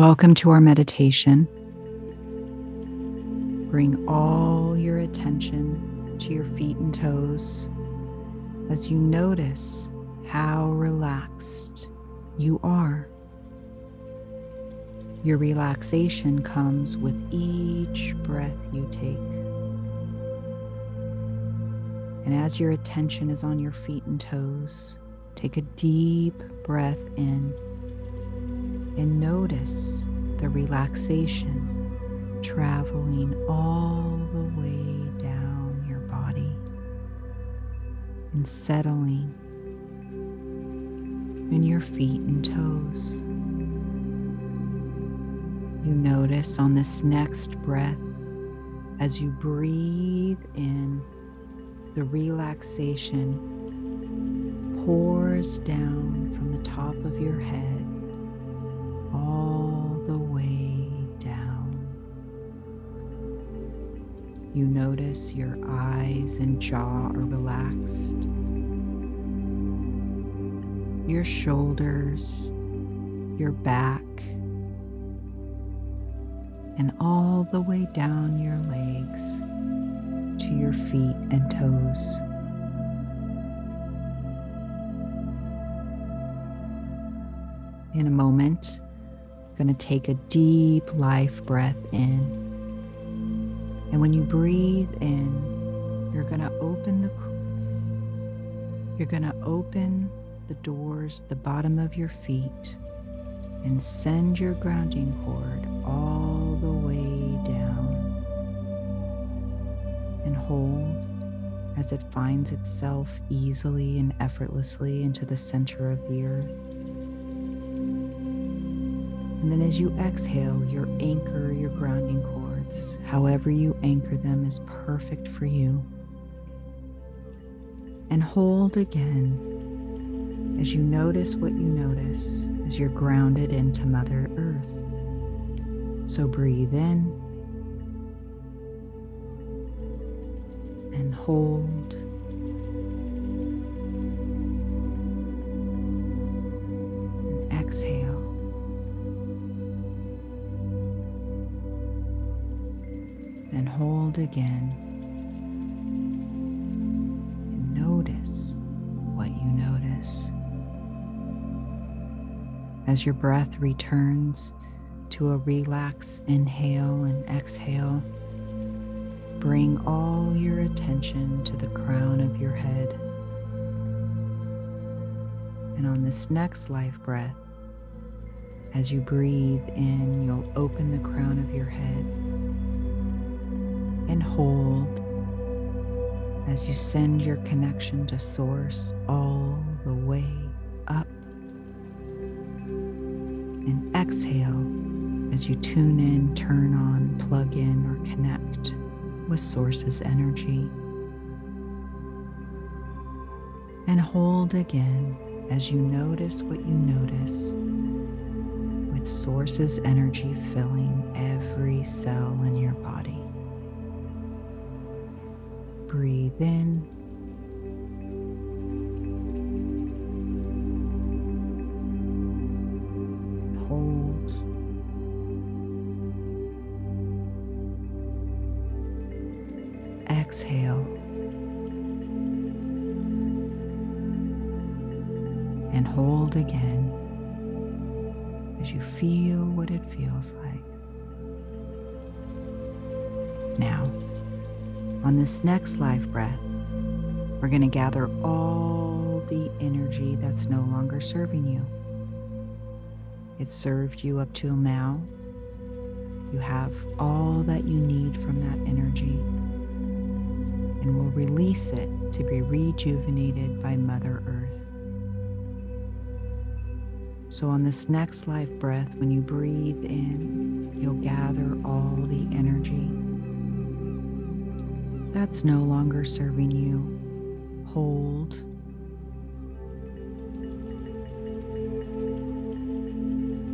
Welcome to our meditation. Bring all your attention to your feet and toes as you notice how relaxed you are. Your relaxation comes with each breath you take. And as your attention is on your feet and toes, take a deep breath in and notice the relaxation traveling all the way down your body and settling in your feet and toes. You notice on this next breath, as you breathe in, the relaxation pours down from the top of your head all the way down. You notice your eyes and jaw are relaxed. Your shoulders, your back, and all the way down your legs to your feet and toes. In a moment, I'm going to take a deep life breath in. And when you breathe in, you're going to open the doors, the bottom of your feet, and send your grounding cord all the way down. And hold as it finds itself easily and effortlessly into the center of the earth. And then as you exhale, you anchor your grounding cords. However you anchor them is perfect for you. And hold again as you notice what you notice as you're grounded into Mother Earth. So breathe in and hold. And exhale. And hold again. And notice what you notice. As your breath returns to a relaxed inhale and exhale, bring all your attention to the crown of your head. And on this next life breath, as you breathe in, you'll open the crown of your head and hold as you send your connection to Source all the way up. And exhale as you tune in, turn on, plug in, or connect with Source's energy. And hold again as you notice what you notice, with Source's energy filling every cell in your body. Breathe in. Hold. Exhale. And hold again as you feel what it feels like. Now, on this next life breath, we're going to gather all the energy that's no longer serving you. It served you up till now. You have all that you need from that energy, and we'll release it to be rejuvenated by Mother Earth. So on this next life breath, when you breathe in, you'll gather all the energy that's no longer serving you. Hold.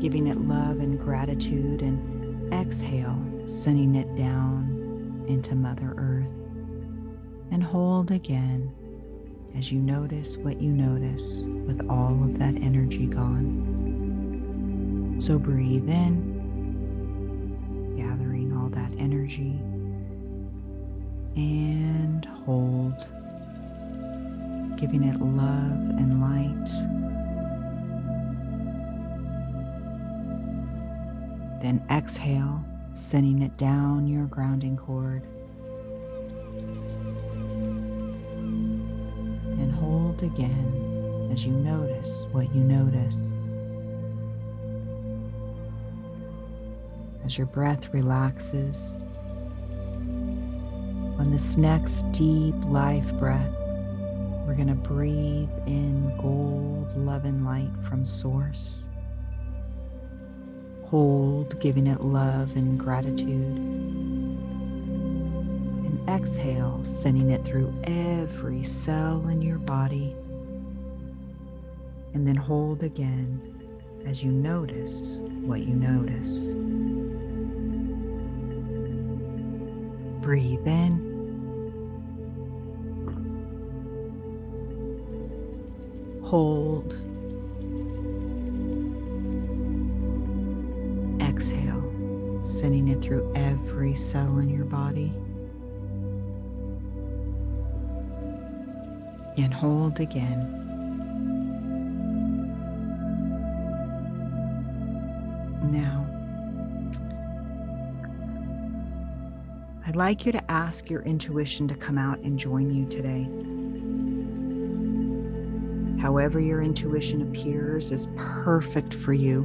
Giving it love and gratitude, and exhale, sending it down into Mother Earth. And hold again as you notice what you notice with all of that energy gone. So breathe in energy. And hold, giving it love and light. Then exhale, sending it down your grounding cord. And hold again as you notice what you notice. As your breath relaxes, on this next deep life breath, we're going to breathe in gold, love, and light from Source. Hold, giving it love and gratitude. And exhale, sending it through every cell in your body. And then hold again as you notice what you notice. Breathe in. Hold. Exhale, sending it through every cell in your body. And hold again. Now, I'd like you to ask your intuition to come out and join you today. However your intuition appears is perfect for you.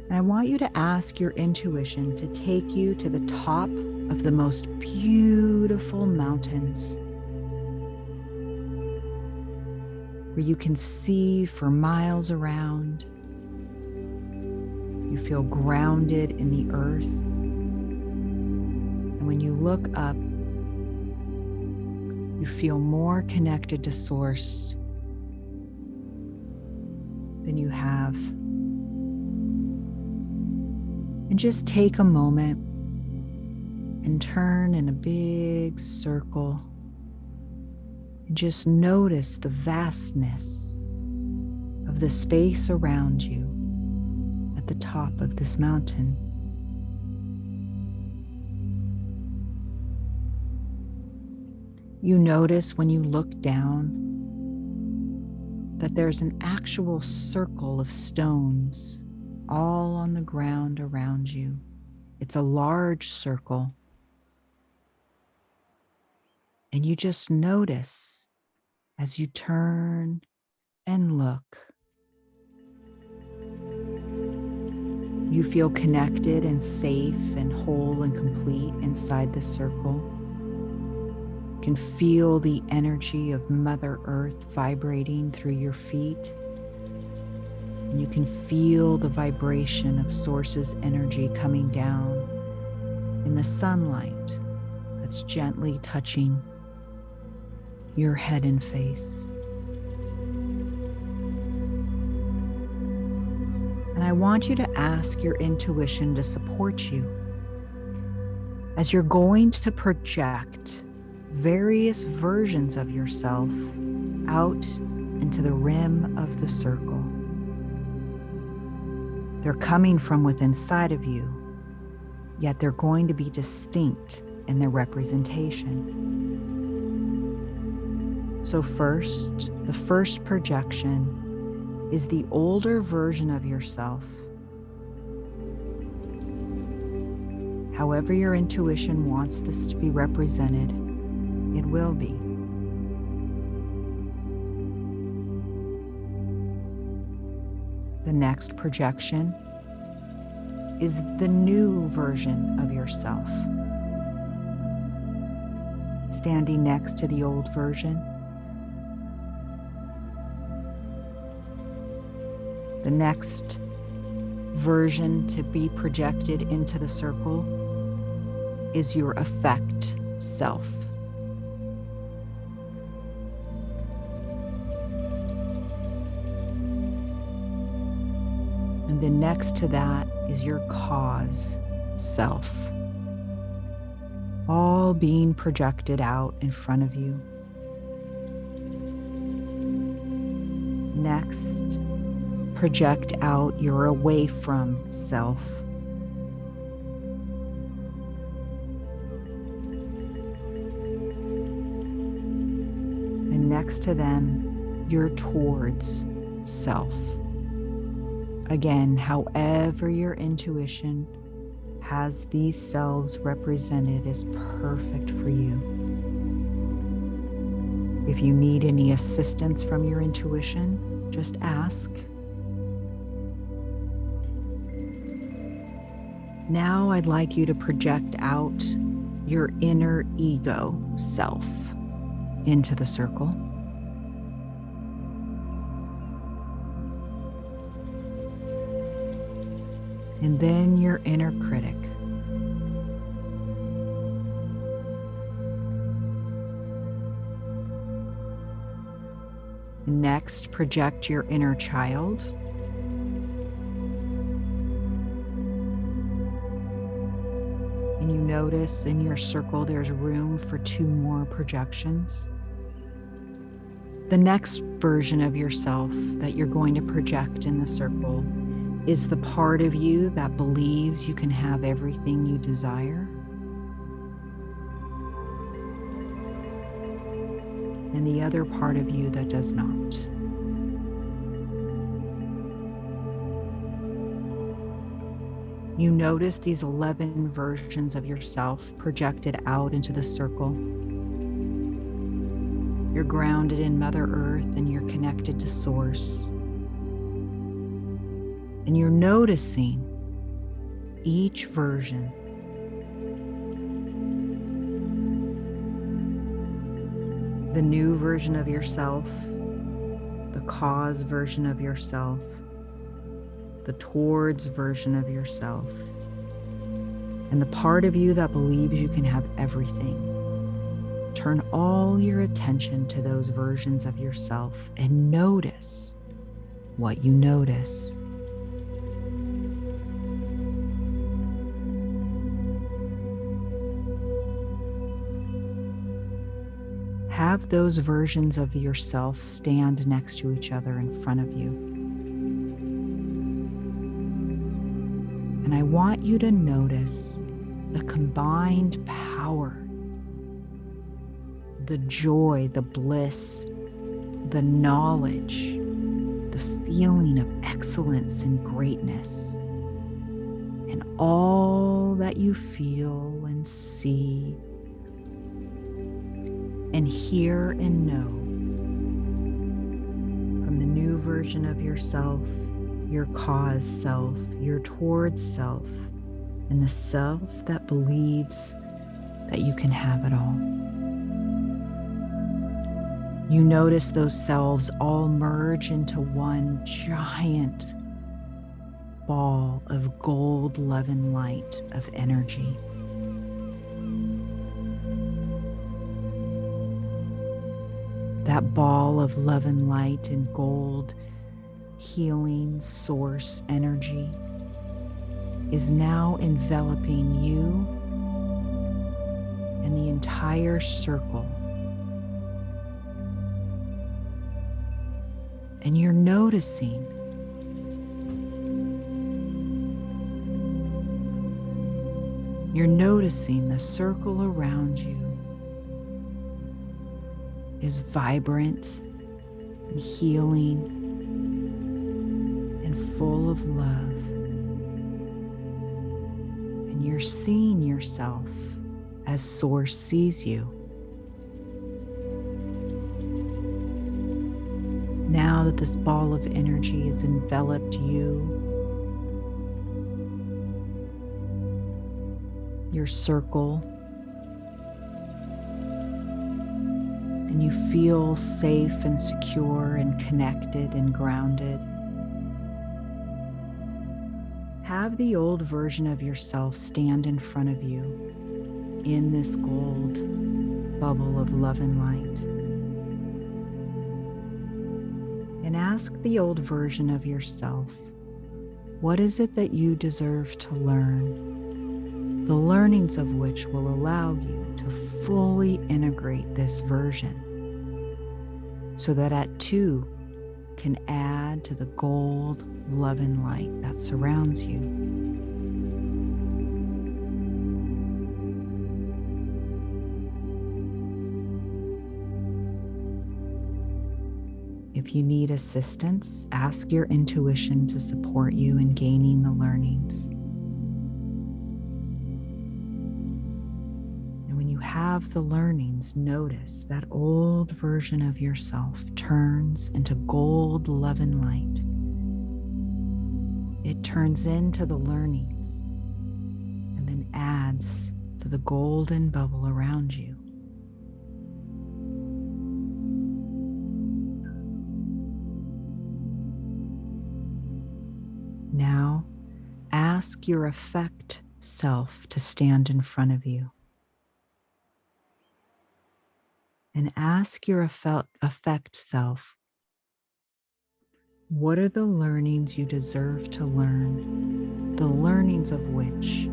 And I want you to ask your intuition to take you to the top of the most beautiful mountains, where you can see for miles around. You feel grounded in the earth. And when you look up, you feel more connected to Source than you have. And just take a moment and turn in a big circle. And just notice the vastness of the space around you at the top of this mountain. You notice when you look down that there's an actual circle of stones all on the ground around you. It's a large circle. And you just notice as you turn and look. You feel connected and safe and whole and complete inside the circle. You can feel the energy of Mother Earth vibrating through your feet. And you can feel the vibration of Source's energy coming down in the sunlight that's gently touching your head and face. And I want you to ask your intuition to support you as you're going to project various versions of yourself out into the rim of the circle. They're coming from within inside of you, yet they're going to be distinct in their representation. So first, the first projection is the older version of yourself. However your intuition wants this to be represented, it will be. The next projection is the new version of yourself, standing next to the old version. The next version to be projected into the circle is your effect self. And then next to that is your cause self, all being projected out in front of you. Next, project out your away from self. And next to them, your towards self. Again, however your intuition has these selves represented is perfect for you. If you need any assistance from your intuition, just ask. Now I'd like you to project out your inner ego self into the circle. And then your inner critic. Next, project your inner child. And you notice in your circle there's room for 2 more projections. The next version of yourself that you're going to project in the circle is the part of you that believes you can have everything you desire, and the other part of you that does not. You notice these 11 versions of yourself projected out into the circle. You're grounded in Mother Earth and you're connected to Source. And you're noticing each version. The new version of yourself, the cause version of yourself, the towards version of yourself, and the part of you that believes you can have everything. Turn all your attention to those versions of yourself and notice what you notice. Have those versions of yourself stand next to each other in front of you. And I want you to notice the combined power, the joy, the bliss, the knowledge, the feeling of excellence and greatness, and all that you feel and see and hear and know from the new version of yourself, your cause self, your towards self, and the self that believes that you can have it all. You notice those selves all merge into one giant ball of gold love and light of energy. That ball of love and light and gold healing source energy is now enveloping you and the entire circle. And you're noticing the circle around you is vibrant and healing and full of love. And you're seeing yourself as Source sees you. Now that this ball of energy has enveloped you, your circle, and you feel safe and secure and connected and grounded, have the old version of yourself stand in front of you in this gold bubble of love and light. And ask the old version of yourself, what is it that you deserve to learn? The learnings of which will allow you to fully integrate this version so that at 2 can add to the gold love and light that surrounds you. If you need assistance, ask your intuition to support you in gaining the learnings. And when you have the learnings, notice that old version of yourself turns into gold love and light. It turns into the learnings and then adds to the golden bubble around you. Now, ask your effect self to stand in front of you. And ask your effect self, what are the learnings you deserve to learn, the learnings of which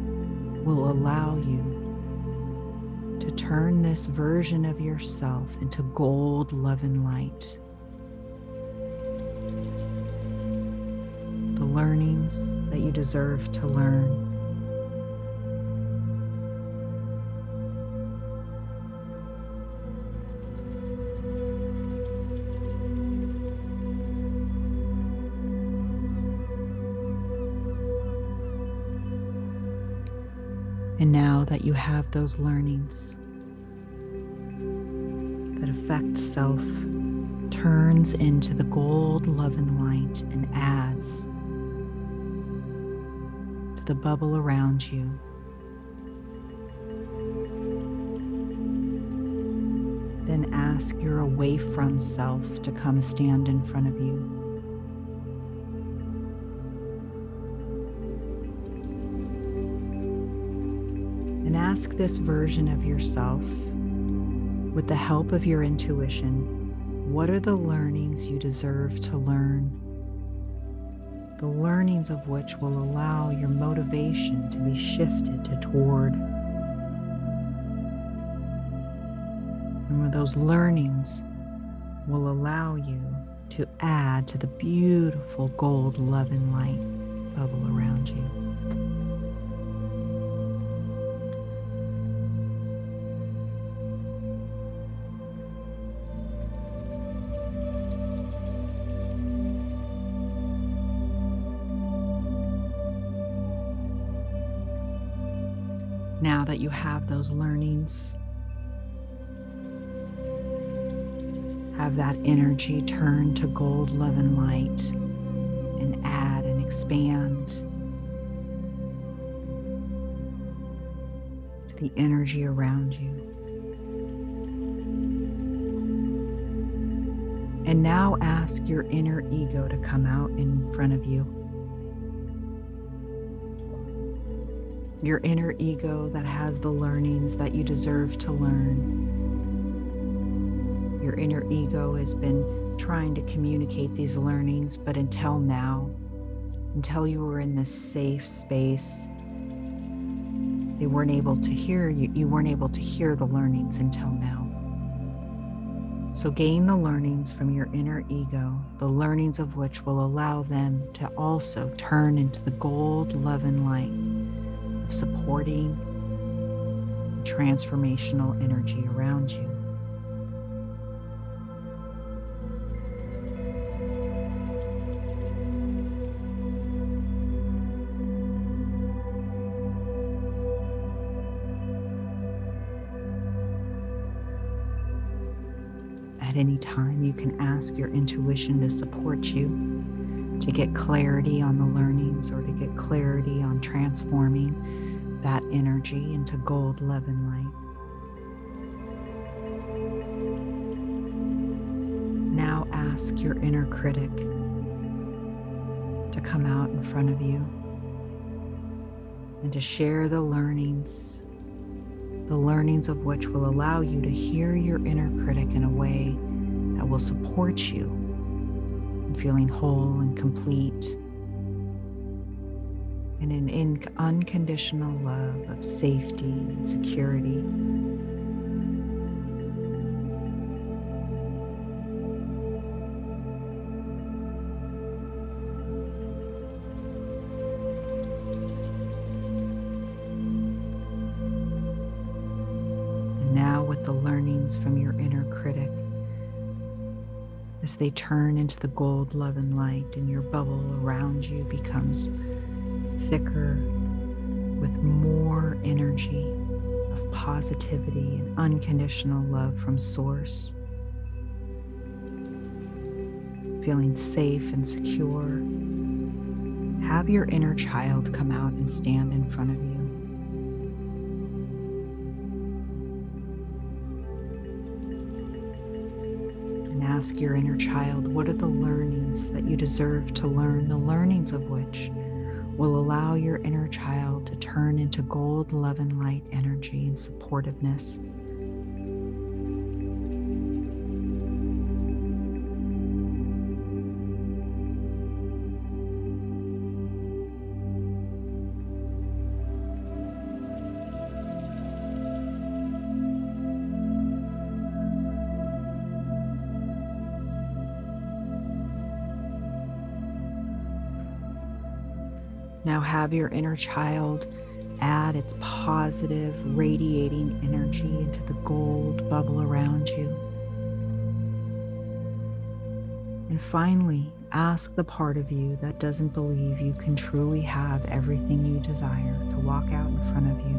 will allow you to turn this version of yourself into gold love and light. The learnings that you deserve to learn. And now that you have those learnings, that effect self turns into the gold love and light and adds to the bubble around you. Then ask your away from self to come stand in front of you. And ask this version of yourself, with the help of your intuition, what are the learnings you deserve to learn? The learnings of which will allow your motivation to be shifted toward. And where those learnings will allow you to add to the beautiful gold love and light bubble around you. Now that you have those learnings, have that energy turn to gold love and light and add and expand to the energy around you. And now ask your inner ego to come out in front of you. Your inner ego that has the learnings that you deserve to learn. Your inner ego has been trying to communicate these learnings, but until now, until you were in this safe space, they weren't able to hear you. You weren't able to hear the learnings until now. So gain the learnings from your inner ego, the learnings of which will allow them to also turn into the gold love and light of supporting transformational energy around you. At any time, you can ask your intuition to support you, to get clarity on the learnings or to get clarity on transforming that energy into gold love and light. Now ask your inner critic to come out in front of you and to share the learnings of which will allow you to hear your inner critic in a way that will support you in feeling whole and complete and in unconditional love of safety and security. with the learnings from your inner critic as they turn into the gold love and light, and your bubble around you becomes thicker with more energy of positivity and unconditional love from Source. Feeling safe and secure, have your inner child come out and stand in front of you. And ask your inner child, what are the learnings that you deserve to learn, the learnings of which will allow your inner child to turn into gold, love, and light energy and supportiveness. Now have your inner child add its positive, radiating energy into the gold bubble around you. And finally, ask the part of you that doesn't believe you can truly have everything you desire to walk out in front of you.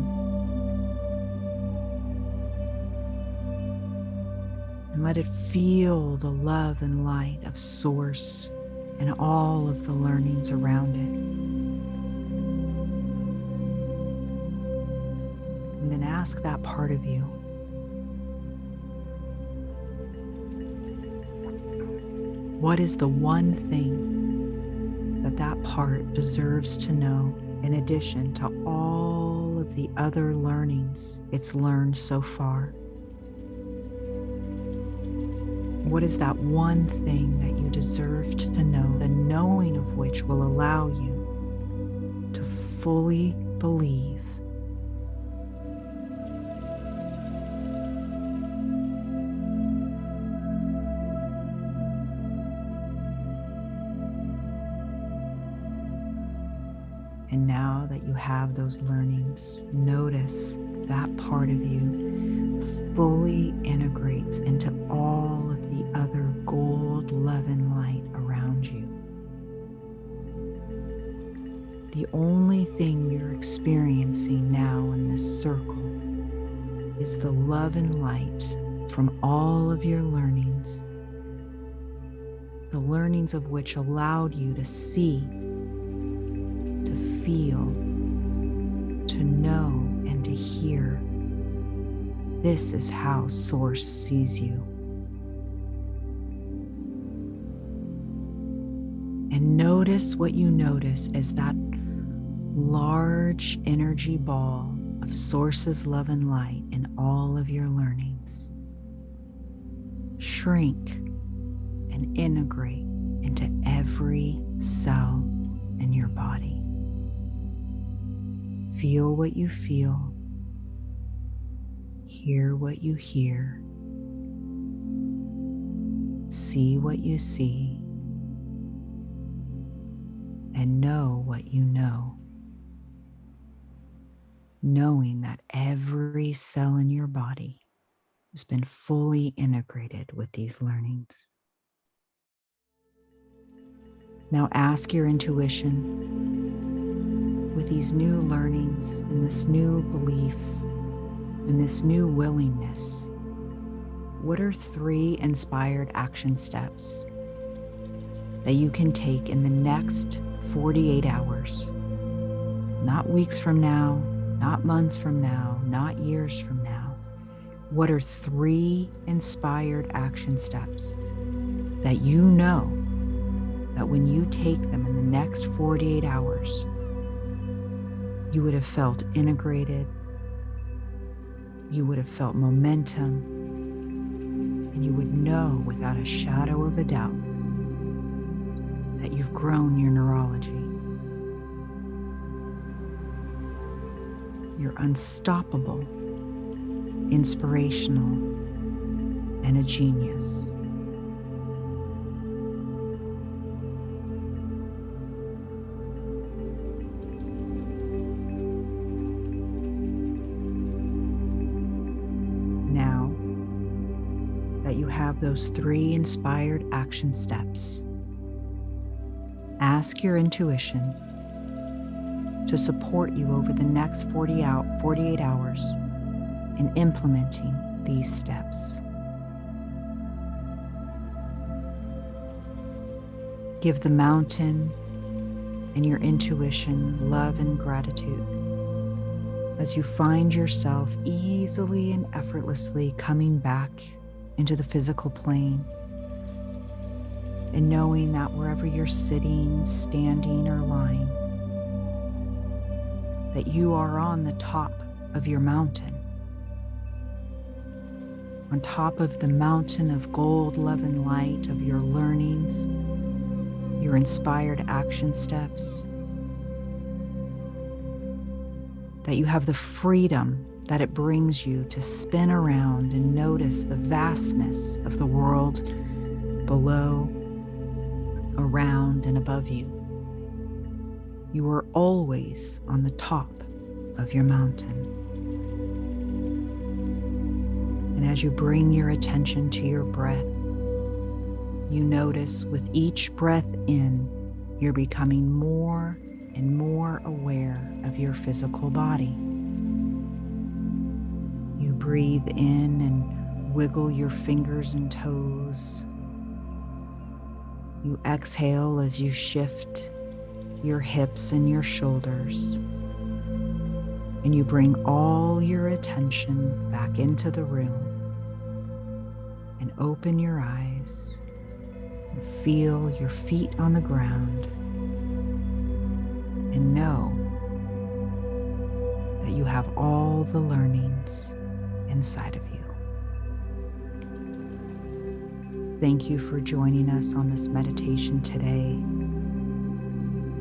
And let it feel the love and light of Source and all of the learnings around it. And then ask that part of you, what is the one thing that that part deserves to know in addition to all of the other learnings it's learned so far? What is that one thing that you deserve to know, the knowing of which will allow you to fully believe? And now that you have those learnings, notice that part of you fully integrates into all of the other gold, love, and light around you. The only thing you're experiencing now in this circle is the love and light from all of your learnings, the learnings of which allowed you to see, to feel, to know, and to hear. This is how Source sees you. And notice what you notice as that large energy ball of Source's love and light in all of your learnings shrink and integrate into every cell in your body. Feel what you feel, hear what you hear, see what you see, and know what you know, knowing that every cell in your body has been fully integrated with these learnings. Now ask your intuition, with these new learnings and this new belief and this new willingness, what are 3 inspired action steps that you can take in the next 48 hours? Not weeks from now, not months from now, not years from now. What are 3 inspired action steps that you know that when you take them in the next 48 hours, you would have felt integrated, you would have felt momentum, and you would know without a shadow of a doubt that you've grown your neurology. You're unstoppable, inspirational, and a genius. Now, have those 3 inspired action steps. Ask your intuition to support you over the next 48 hours in implementing these steps. Give the mountain and your intuition love and gratitude as you find yourself easily and effortlessly coming back into the physical plane, and knowing that wherever you're sitting, standing, or lying, that you are on the top of your mountain, on top of the mountain of gold, love, and light of your learnings, your inspired action steps, that you have the freedom that it brings you to spin around and notice the vastness of the world below, around, and above you. You are always on the top of your mountain. And as you bring your attention to your breath, you notice with each breath in, you're becoming more and more aware of your physical body. You breathe in and wiggle your fingers and toes. You exhale as you shift your hips and your shoulders. And you bring all your attention back into the room and open your eyes and feel your feet on the ground and know that you have all the learnings inside of you. Thank you for joining us on this meditation today.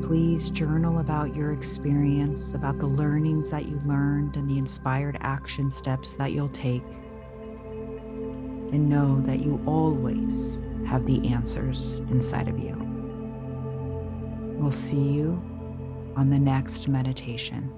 Please journal about your experience, about the learnings that you learned and the inspired action steps that you'll take. And know that you always have the answers inside of you. We'll see you on the next meditation.